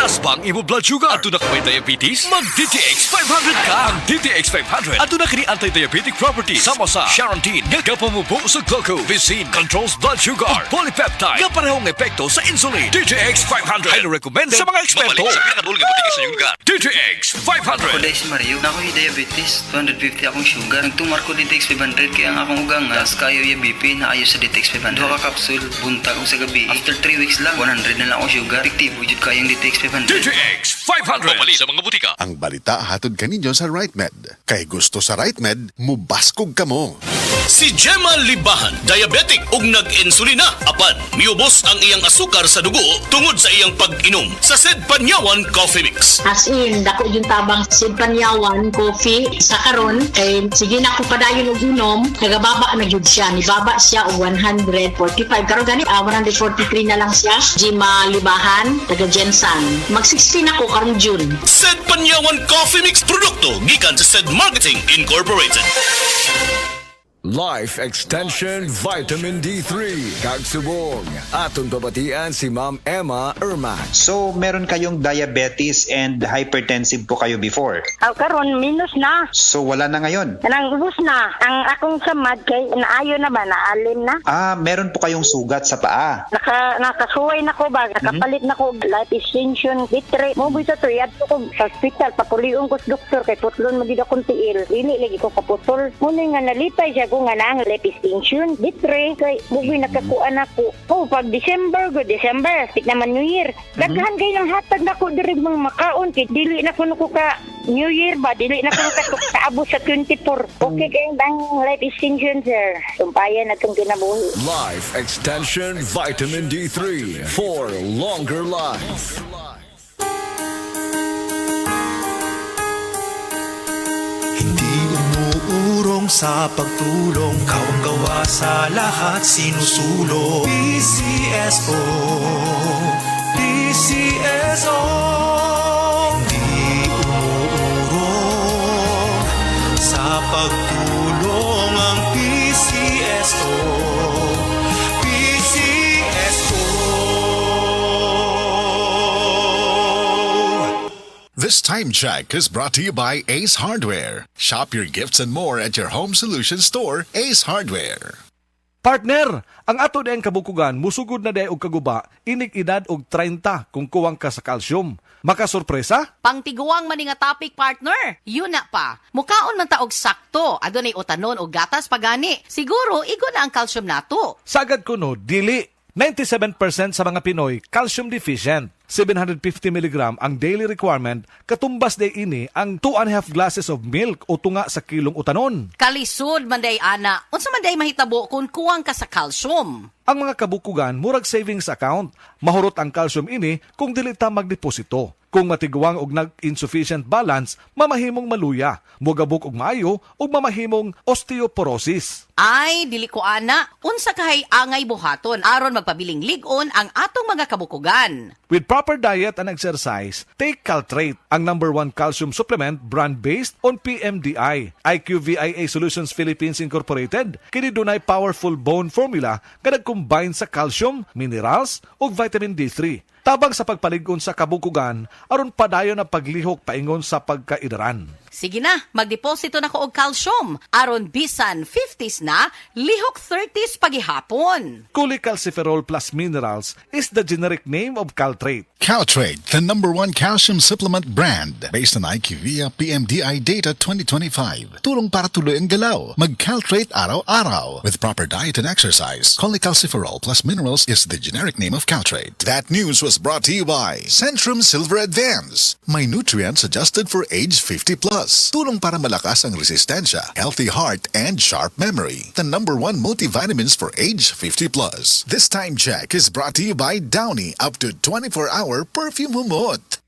Taas ba ang imo blood sugar? Ato na ka may diabetes? Mag-DTX 500 ka! Ang DTX 500 ato na kini anti-diabetic properties sama sa Charantine nga kapamubo sa glucose, Vicin controls blood sugar, ug polypeptide nga parehong epekto sa insulin. DTX 500 highly recommended sa mga eksperto. DTX 500. Kuday si Mario, na ako'y diabetes, 250 akong sugar. Nagtumar ko DTX 500 kaya ang akong ugangas, kayo yung BP na ayos sa DTX 500. Duha ka kapsul, buntag ko sa gabi. After 3 weeks lang, 100 na lang akong sugar. Fiktibo jud kayong DTX 500. DTX 500. Pamali sa mga butika. Ang balita hatod kaninyo sa RightMed. Kay gusto sa RightMed, mubaskog ka mo. Si Gemma Libahan, diabetic ug nag-insulina. Apan, miubos ang iyang asukar sa dugo tungod sa iyang pag-inom sa Sed Panyawan Coffee Mix. As in, dako yung tabang Sid Panyawan, coffee, sa karon kay sige na ko padayon og inom, nagababa na gyud siya. Nibaba siya og 145. Karon gani 143 na lang siya. Gemma Libahan, taga Jensan. Mag-16 ako karong June. Sed Panyawan Coffee Mix produkto gikan sa Sed Marketing Incorporated. Life Extension Vitamin D3 Kagsubong. Atong babatian si Ma'am Emma Irma. So, meron kayong diabetes and hypertensive po kayo before? Karon minus na. So, wala na ngayon? Nang ubos na. Ang akong samad kay naayo na ba, naalim na. Meron po kayong sugat sa paa. Nakasuway na ko ba, nakapalit na ko life extension, bitre. Muboy sa tuyad ko sa hospital, papuliong ko sa doktor, kay putlon magida kong tiil. Dili lagi ko kaputol. Muna nga nalipay siya ko nga na ang life extension, bitre. Kay muboy nakakuan ako. Pag December, tik naman New Year. Daghan kayo ng hatag na ko diri mga makaon, kay dili na ko ka New Year ba, dili na ko kaabo sa 24. Okay kayong dang life extension, sir. Sumpayan na itong kinabuhi. Life Extension Vitamin D3 for longer life. Hindi umuurong sa pagtulong, kawang-gawa sa lahat sinusulong. PCSO, PCSO. Hindi umuurong sa pagtulong ang PCSO. This time check is brought to you by Ace Hardware. Shop your gifts and more at your home solution store, Ace Hardware. Partner, ang ato na ang kabukugan, musugod na day og kaguba, inig edad og 30 kung kuwang ka sa calcium. Makasurpresa? Pangtiguang man nga topic, partner. Yun na pa. Mukaon man ta og sakto. Adunay utanon og gatas pagani. Siguro, igo na ang calcium nato. Sagad ko no, dili. 97% sa mga Pinoy, calcium deficient. 750 mg ang daily requirement, katumbas day ini ang 2.5 glasses of milk o tunga sa kilong utanon. Kalisod man day ana. Unsa man day mahitabo kung kuwang ka sa calcium? Ang mga kabukugan, murag savings account. Mahurot ang calcium ini kung dili ta magdeposito. Kung matiguang og nag-insufficient balance, mamahimong maluya, mugabok og maayo, o mamahimong osteoporosis. Ay, dili ko ana. Unsa kahay angay buhaton aron magpabiling ligon ang atong mga kabukugan. With proper diet and exercise, take Caltrate, ang #1 calcium supplement brand based on PMDI. IQVIA Solutions Philippines Incorporated, kini dunay powerful bone formula nga nag-combine sa calcium, minerals, ug vitamin D3. Tabang sa pagpaligon sa kabukugan, aron padayon na paglihok paingon sa pagkaidaran. Sige na, magdeposito na ko og calcium. Aron bisan 50s na, lihok 30s pagihapon. Cholecalciferol plus minerals is the generic name of Caltrate. Caltrate, the #1 calcium supplement brand based on IQVIA PMDI data 2025. Tulong para tuloy ang galaw. Mag-Caltrate araw-araw with proper diet and exercise. Cholecalciferol plus minerals is the generic name of Caltrate. That news was brought to you by Centrum Silver Advance. May nutrients adjusted for age 50 plus. Tulong para malakas ang resistensya, healthy heart, and sharp memory. The #1 multivitamins for age 50 plus. This time check is brought to you by Downy, up to 24-hour perfume humot.